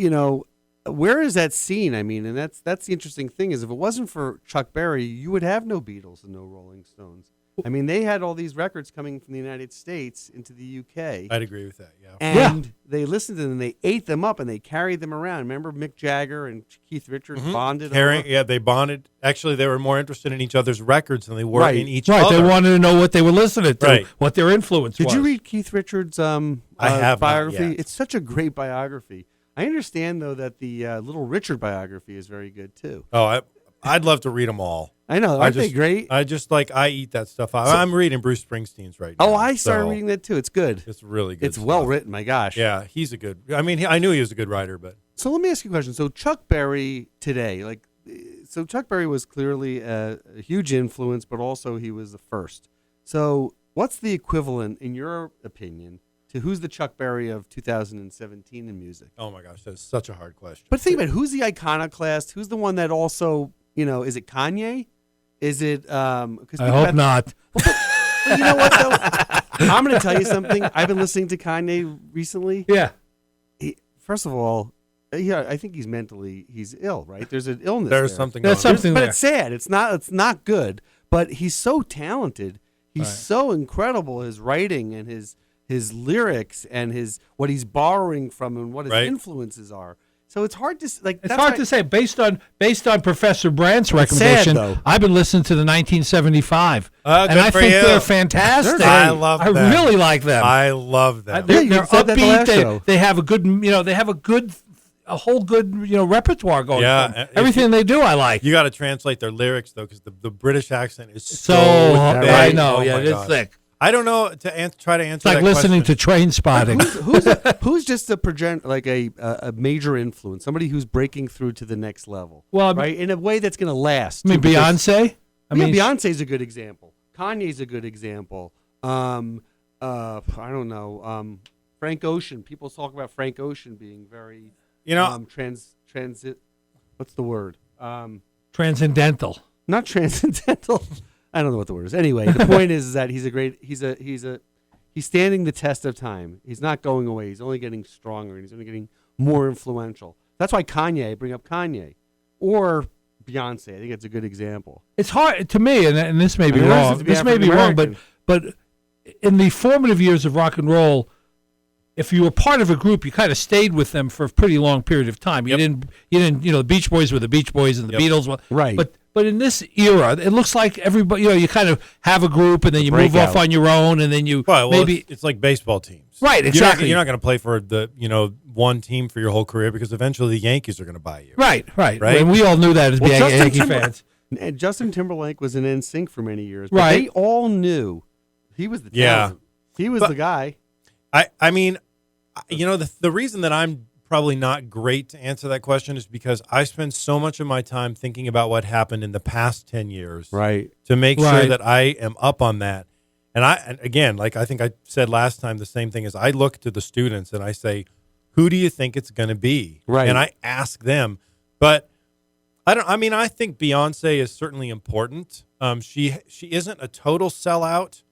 where is that scene? I mean, and that's the interesting thing is if it wasn't for Chuck Berry, you would have no Beatles and no Rolling Stones. I mean, they had all these records coming from the United States into the UK. I'd agree with that, yeah. And they listened to them, and they ate them up, and they carried them around. Remember Mick Jagger and Keith Richards bonded? They bonded. Actually, they were more interested in each other's records than they were in each other. Right, they wanted to know what they were listening to, what their influence was. Did you read Keith Richards' I have biography? Not yet. It's such a great biography. I understand, though, that the Little Richard biography is very good, too. Oh, I'd love to read them all. I know. Aren't they great? I eat that stuff out. I'm reading Bruce Springsteen's right now. Oh, I started reading that too. It's good. It's really good. It's well written. My gosh. Yeah, he's a good. I mean, I knew he was a good writer, but. So let me ask you a question. So Chuck Berry today, so Chuck Berry was clearly a huge influence, but also he was the first. So what's the equivalent, in your opinion, to who's the Chuck Berry of 2017 in music? Oh my gosh, that's such a hard question. But think about it, who's the iconoclast? Who's the one that also, is it Kanye? Is it? I hope not. But you know what though? I'm going to tell you something. I've been listening to Kanye recently. Yeah. First of all, I think he's ill, right? There's an illness. There's there. something. There's something but there. it's sad. It's not good. But he's so talented. He's so incredible. His writing and his lyrics and what he's borrowing from and what his influences are. So it's hard to It's hard to say based on Professor Brandt's recommendation. Sad, I've been listening to the 1975, and I think they're fantastic. I love them. I really like them. I love them. They're said that the last upbeat. show. They have a whole good repertoire going. Yeah, everything they do, I like. You got to translate their lyrics though, because the British accent is So thick. I know, Oh, yeah, my it's gosh. thick. I don't know try to answer. It's like that listening question. to Train Spotting. who's just a major influence, somebody who's breaking through to the next level. Well, right, in a way that's going to last. I mean, Beyonce. Beyonce's a good example. Kanye's a good example. I don't know. Frank Ocean. People talk about Frank Ocean being very, transit. What's the word? Transcendental. Not transcendental. I don't know what the word is. Anyway, the point is that he's standing the test of time. He's not going away. He's only getting stronger, and he's only getting more influential. That's why I bring up Kanye or Beyonce. I think it's a good example. It's hard to me, and this may be wrong. This may be wrong, but in the formative years of rock and roll, if you were part of a group, you kind of stayed with them for a pretty long period of time. You didn't. The Beach Boys were the Beach Boys, and the Beatles were right. But in this era, it looks like everybody, you kind of have a group, and then you move off on your own, and then you maybe it's like baseball teams, right? Exactly. You're not going to play for the one team for your whole career because eventually the Yankees are going to buy you. Right. And we all knew that as being Yankee fans. And Justin Timberlake was in NSYNC for many years, but right? They all knew he was the talent. He was the guy. I mean, the reason that I'm probably not great to answer that question is because I spend so much of my time thinking about what happened in the past 10 years, right? To make sure that I am up on that. And again, like I think I said last time, the same thing is I look to the students and I say, who do you think it's going to be? Right. And I ask them, but I think Beyonce is certainly important. She isn't a total sellout,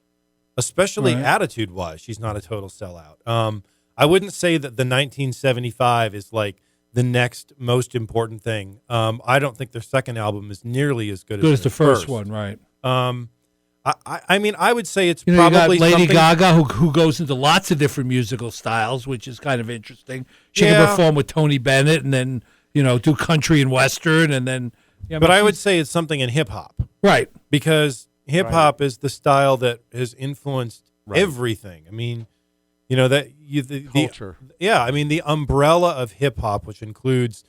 especially attitude-wise. She's not a total sellout. I wouldn't say that the 1975 is like the next most important thing. I don't think their second album is nearly as good as the first one, right? I would say it's probably you got Lady Gaga, who goes into lots of different musical styles, which is kind of interesting. She can perform with Tony Bennett, and then do country and western, and then. But I would say it's something in hip hop, right? Because hip hop is the style that has influenced everything. I mean. The culture. The umbrella of hip hop, which includes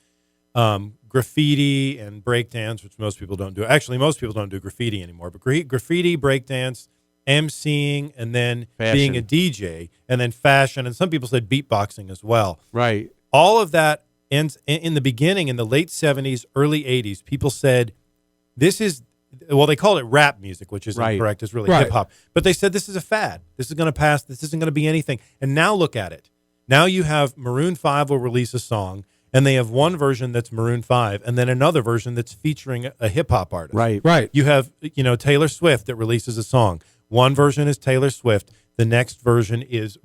graffiti and breakdance, which most people don't do. Actually, most people don't do graffiti anymore. But graffiti, breakdance, emceeing, and then being a DJ, and then fashion, and some people said beatboxing as well. Right. All of that ends in the beginning, in the late 70s, early 80s. People said, this is. Well, they called it rap music, which is incorrect. It's really hip hop. But they said this is a fad. This is going to pass. This isn't going to be anything. And now look at it. Now you have Maroon 5 will release a song, and they have one version that's Maroon 5, and then another version that's featuring a hip hop artist. Right. You have Taylor Swift that releases a song. One version is Taylor Swift. The next version is,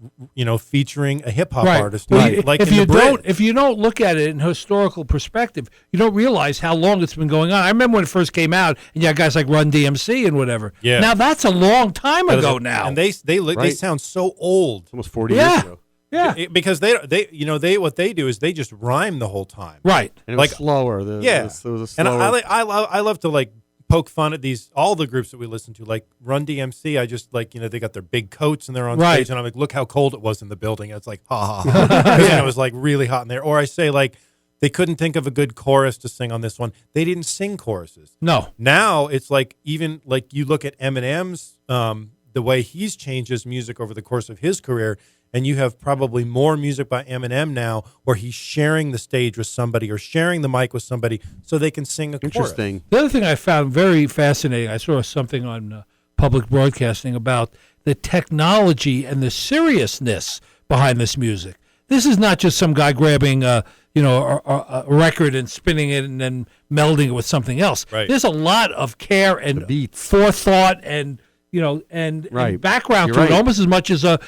featuring a hip hop artist. Well, like if you don't look at it in historical perspective, you don't realize how long it's been going on. I remember when it first came out, and you had guys like Run DMC and whatever. Yeah. Now that's a long time ago now, and they sound so old. It's almost 40 years ago. Yeah, because they what they do is they just rhyme the whole time. Right. And it was slower. It was a slower. And I love to poke fun at all the groups that we listen to, like Run DMC. I just they got their big coats and they're on stage, and I'm like, look how cold it was in the building. And it's like, ha ha ha, because it was like really hot in there. Or I say like they couldn't think of a good chorus to sing on this one. They didn't sing choruses. No. Now it's like, even like you look at Eminem's, the way he's changed his music over the course of his career, and you have probably more music by Eminem now where he's sharing the stage with somebody or sharing the mic with somebody so they can sing a chorus. Interesting. The other thing I found very fascinating, I saw something on public broadcasting about the technology and the seriousness behind this music. This is not just some guy grabbing a record and spinning it and then melding it with something else. Right. There's a lot of care and forethought and background You're to right. it, almost as much as a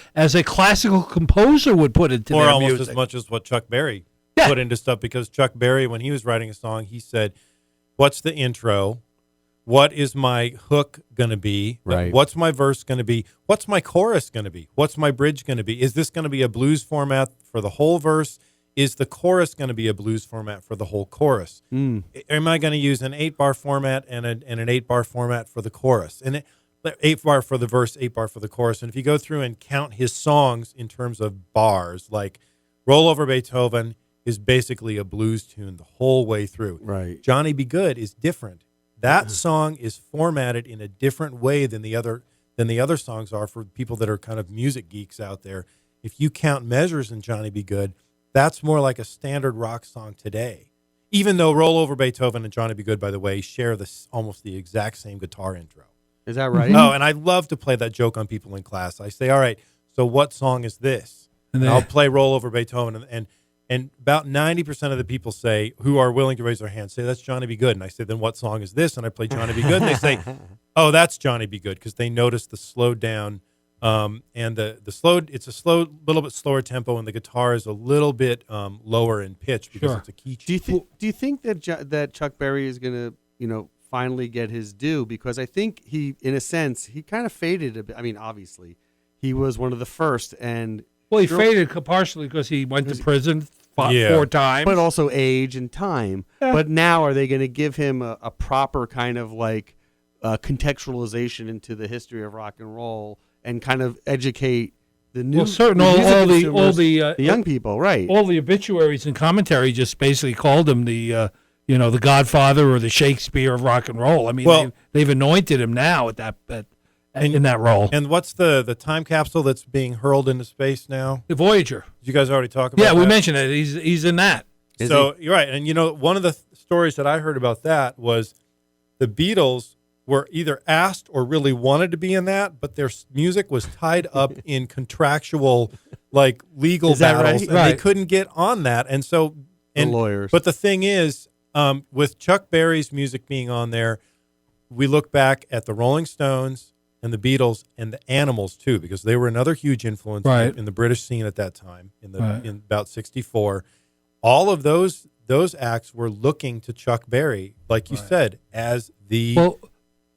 classical composer would put into Or their almost music. as much as what Chuck Berry Yeah. put into stuff, because Chuck Berry, when he was writing a song, he said, what's the intro? What is my hook going to be? Right. What's my verse going to be? What's my chorus going to be? What's my bridge going to be? Is this going to be a blues format for the whole verse? Is the chorus going to be a blues format for the whole chorus? Am I going to use an 8-bar format and an 8-bar format for the chorus? And 8-bar for the verse, 8-bar for the chorus. And if you go through and count his songs in terms of bars, like Roll Over Beethoven is basically a blues tune the whole way through. Right. Johnny Be Good is different. That song is formatted in a different way than the other songs are for people that are kind of music geeks out there. If you count measures in Johnny Be Good, that's more like a standard rock song today. Even though Roll Over Beethoven and Johnny Be Good, by the way, share almost the exact same guitar intro. Is that right? Oh, and I love to play that joke on people in class. I say, all right, so what song is this? And I'll play Roll Over Beethoven, and about 90% of the people say, who are willing to raise their hands, say, that's Johnny Be Good. And I say, then what song is this? And I play Johnny Be Good. And they say, oh, that's Johnny Be Good, because they notice the slowed down and the slowed. It's a little bit slower tempo, and the guitar is a little bit lower in pitch because it's a key change. Do you think that Chuck Berry is going to, finally get his due? Because I think he, in a sense, he kind of faded a bit. I mean, obviously, he was one of the first, and Well, he faded partially because he went to prison 4 times. but also age and time. Yeah. But now, are they going to give him a proper kind of like contextualization into the history of rock and roll and kind of educate the new, all the young people, right? All the obituaries and commentary just basically called him the Godfather or the Shakespeare of rock and roll. I mean, they've anointed him now at in that role. And what's the time capsule that's being hurled into space now? The Voyager. Did you guys already talk about that? Yeah, we mentioned it. He's in that. You're right. And, one of the stories that I heard about that was the Beatles were either asked or really wanted to be in that, but their music was tied up in contractual, legal battles, and they couldn't get on that. And so, the lawyers. But the thing is, with Chuck Berry's music being on there, we look back at the Rolling Stones and the Beatles and the Animals too, because they were another huge influence in the British scene at that time, in about 1964. All of those acts were looking to Chuck Berry, like you said, as the. Well,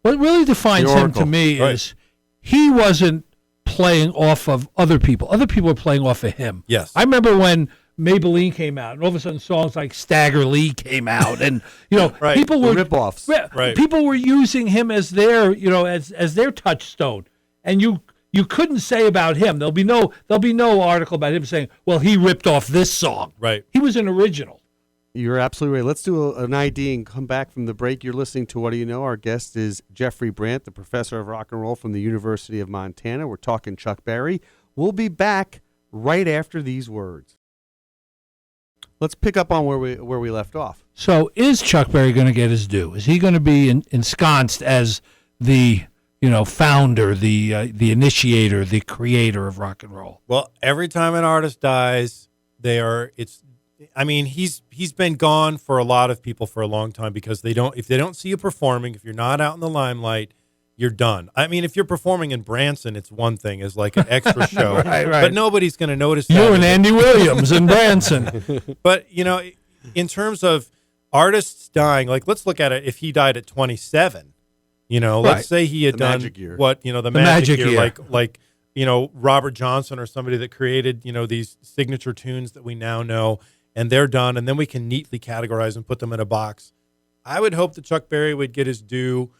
what really defines him to me is he wasn't playing off of other people. Other people were playing off of him. Yes. I remember when Maybelline came out, and all of a sudden songs like Stagger Lee came out, and people were rip-offs. People were using him as their as their touchstone, and you couldn't say about him. There'll be no article about him saying, well, he ripped off this song. Right. He was an original. You're absolutely right. Let's do an ID and come back from the break. You're listening to What Do You Know? Our guest is Jeffrey Brandt, the professor of rock and roll from the University of Montana. We're talking Chuck Berry. We'll be back right after these words. Let's pick up on where we left off. So is Chuck Berry going to get his due? Is he going to be ensconced as the founder, the initiator, the creator of rock and roll? Well, every time an artist dies, he's been gone for a lot of people for a long time, because if they don't see you performing, if you're not out in the limelight, you're done. I mean, if you're performing in Branson, it's one thing, as like an extra show, right. But nobody's going to notice that. You and Andy Williams in Branson. But, in terms of artists dying, let's look at it. If he died at 27, let's say he had done magic year. what, the magic year, like Robert Johnson or somebody that created, these signature tunes that we now know, and they're done, and then we can neatly categorize and put them in a box. I would hope that Chuck Berry would get his due.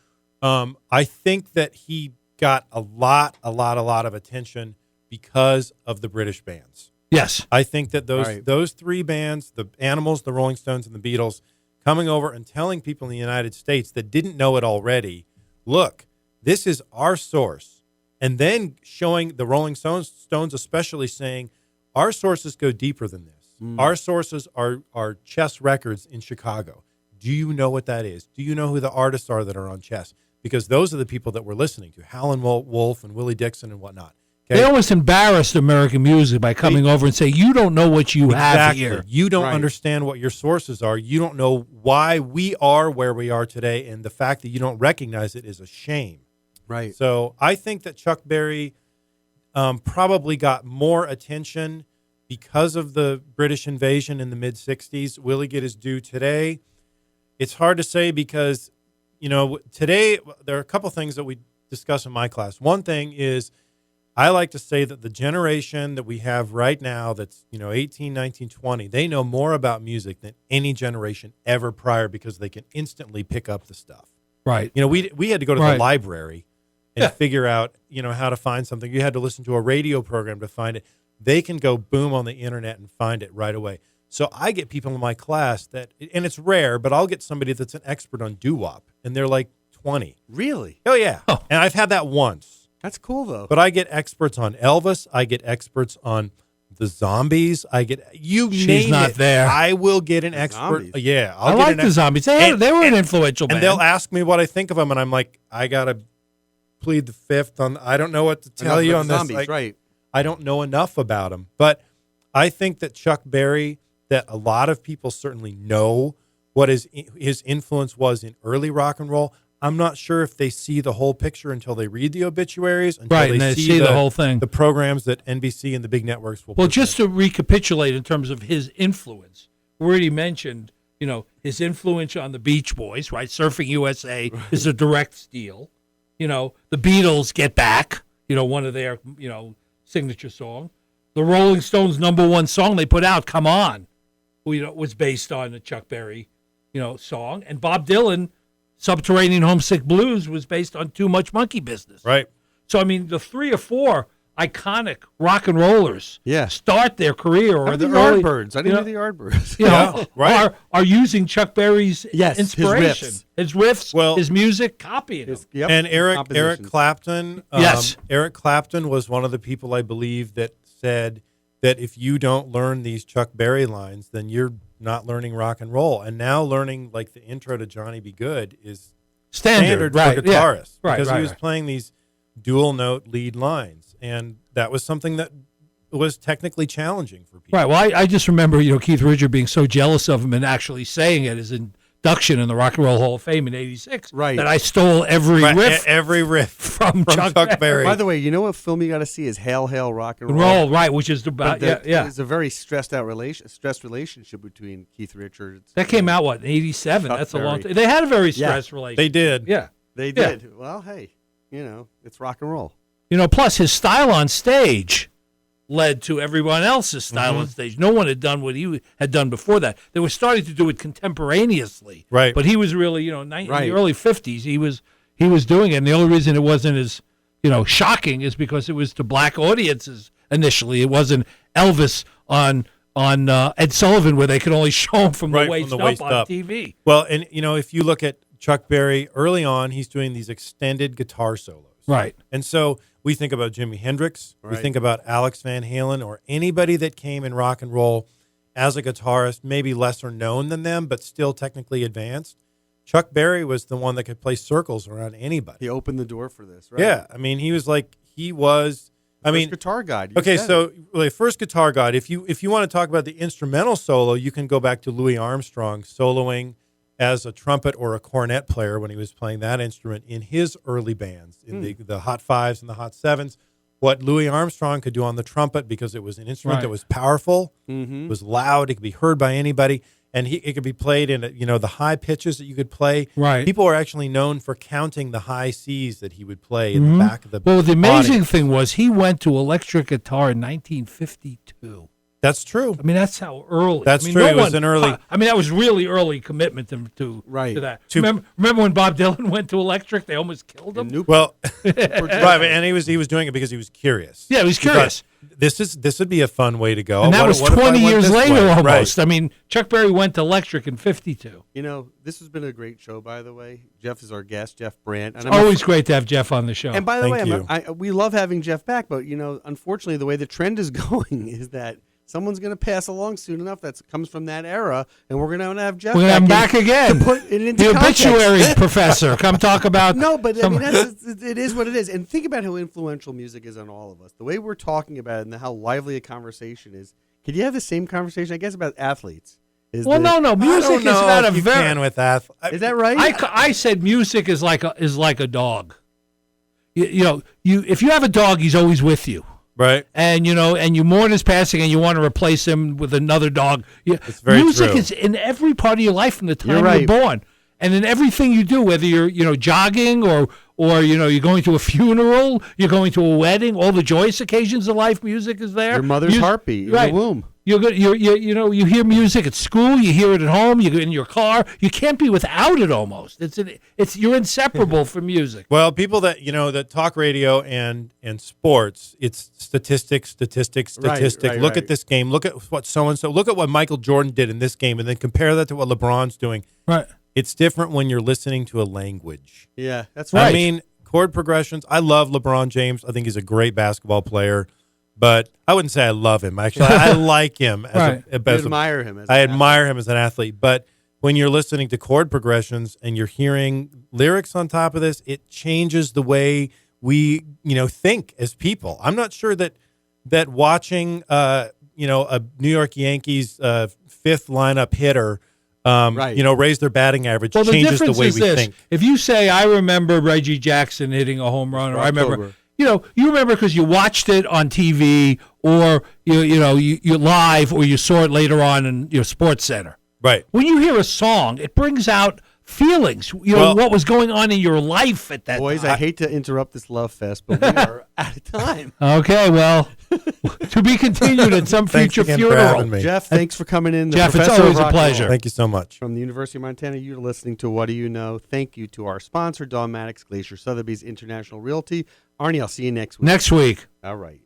I think that he got a lot of attention because of the British bands. Yes. I think that those three bands, the Animals, the Rolling Stones, and the Beatles, coming over and telling people in the United States that didn't know it already, look, this is our source. And then showing the Rolling Stones especially saying, our sources go deeper than this. Our sources are Chess Records in Chicago. Do you know what that is? Do you know who the artists are that are on Chess? Because those are the people that we're listening to, Howlin' Wolf and Willie Dixon and whatnot. Okay? They almost embarrassed American music by coming over and say, you don't know what you have here. You don't understand what your sources are. You don't know why we are where we are today, and the fact that you don't recognize it is a shame. Right. So I think that Chuck Berry probably got more attention because of the British invasion in the mid-'60s. Will he get his due today? It's hard to say because, today there are a couple things that we discuss in my class. One thing is I like to say that the generation that we have right now that's, 18, 19, 20, they know more about music than any generation ever prior because they can instantly pick up the stuff. Right. We had to go to the library and figure out, how to find something. You had to listen to a radio program to find it. They can go boom on the internet and find it right away. So I get people in my class that, and it's rare, but I'll get somebody that's an expert on doo-wop, and they're like 20. Really? Oh, yeah. Oh. And I've had that once. That's cool, though. But I get experts on Elvis. I get experts on the Zombies. I get, She's not there. I will get an expert. Zombies. Yeah. I like the Zombies. They were an influential band. And they'll ask me what I think of them, and I'm like, I got to plead the fifth on, I don't know what to tell you on this. Zombies, right. I don't know enough about him. But I think that Chuck Berry, that a lot of people certainly know what his influence was in early rock and roll. I'm not sure if they see the whole picture until they read the obituaries, until they see the whole thing. The programs that NBC and the big networks will present. Just to recapitulate in terms of his influence, we already mentioned, his influence on the Beach Boys, right? Surfing USA is a direct steal. The Beatles, Get Back, one of their, signature song. The Rolling Stones' #1 song they put out, Come On, was based on the Chuck Berry, song. And Bob Dylan, Subterranean Homesick Blues, was based on Too Much Monkey Business. Right. So, the 3 or 4 iconic rock and rollers start their career. Or the Yardbirds. I didn't know the Yardbirds. Are using Chuck Berry's inspiration. His riffs, his music, copying them. Yep. And Eric Clapton. Eric Clapton was one of the people, I believe, that said that if you don't learn these Chuck Berry lines, then you're not learning rock and roll. And now learning like the intro to Johnny Be Good is standard for guitarists because he was playing these dual note lead lines, and that was something that was technically challenging for people. Right. Well, I just remember Keith Richards being so jealous of him and actually saying at his induction in the Rock and Roll Hall of Fame in '86 that I stole every riff from Chuck Berry. By the way, what film you got to see is Hail Hail Rock and Roll, right? Which is about It's a very stressed relationship between Keith Richards. That came out in '87. That's a long time. They had a very stressed relationship. They did. Yeah, they did. Yeah. Well, hey, it's rock and roll. Plus his style on stage led to everyone else's style on stage. No one had done what he had done before that. They were starting to do it contemporaneously. Right. But he was really, in the early 50s, he was doing it. And the only reason it wasn't as, shocking is because it was to black audiences initially. It wasn't Elvis on Ed Sullivan where they could only show him from the waist up on TV. Well, and, if you look at Chuck Berry early on, he's doing these extended guitar solos. Right. And so we think about Jimi Hendrix, we think about Alex Van Halen, or anybody that came in rock and roll as a guitarist, maybe lesser known than them, but still technically advanced. Chuck Berry was the one that could play circles around anybody. He opened the door for this, right? Yeah. He was first guitar god. First guitar god. If you want to talk about the instrumental solo, you can go back to Louis Armstrong soloing as a trumpet or a cornet player when he was playing that instrument in his early bands, in the Hot Fives and the Hot Sevens. What Louis Armstrong could do on the trumpet, because it was an instrument that was powerful, was loud, it could be heard by anybody, and it could be played in the high pitches that you could play. Right. People are actually known for counting the high C's that he would play in the back of the Well, the amazing thing was he went to electric guitar in 1952. That's true. I mean, that's how early. That's I mean, true. No It was one, an early. I mean, that was really early commitment to that. Remember when Bob Dylan went to Electric? They almost killed him. Well, right, and he was doing it because he was curious. Yeah, he was curious. This would be a fun way to go. And that was 20 years later almost. Right. I mean, Chuck Berry went to Electric in 52. You know, this has been a great show, by the way. Jeff is our guest, Jeff Brandt. And Always great to have Jeff on the show. And by the way, we love having Jeff back, but, unfortunately, the way the trend is going is that someone's going to pass along soon enough that comes from that era, and we're going to have Jeff back again. To put it into the context. obituary professor. Come talk about... No, but it is what it is. And think about how influential music is on all of us. The way we're talking about it and how lively a conversation is. Could you have the same conversation, I guess, about athletes? No. Music is not a very... can with athletes. Is that right? I said music is like a dog. If you have a dog, he's always with you. Right. And you mourn his passing and you want to replace him with another dog. It's very Music true. is in every part of your life from the time you're born. And in everything you do, whether you're jogging or you're going to a funeral, you're going to a wedding, all the joyous occasions of life, music is there. Your mother's heartbeat in the womb. You hear music at school, you hear it at home, you in your car. You can't be without it almost. You're inseparable from music. Well, people that talk radio and sports, it's statistics. Look at this game. Look at what so-and-so. Look at what Michael Jordan did in this game, and then compare that to what LeBron's doing. Right. It's different when you're listening to a language. Yeah, that's right. I mean, chord progressions. I love LeBron James. I think he's a great basketball player. But I wouldn't say I love him. Actually, I like him. I admire him as an athlete. But when you're listening to chord progressions and you're hearing lyrics on top of this, it changes the way we, think as people. I'm not sure that watching, a New York Yankees fifth lineup hitter, raise their batting average changes the way we think. If you say, I remember Reggie Jackson hitting a home run, or I remember... you remember because you watched it on TV, or you live, or you saw it later on in your Sports Center. Right. When you hear a song, it brings out feelings. What was going on in your life at that time. Boys, I hate to interrupt this love fest, but we are out of time. Okay, well, to be continued at some future funeral. Jeff, thanks for coming in. Jeff, it's always a pleasure. Thank you so much. From the University of Montana, you're listening to What Do You Know? Thank you to our sponsor, Dawn Maddox, Glacier Sotheby's International Realty. Arnie, I'll see you next week. Next week. All right.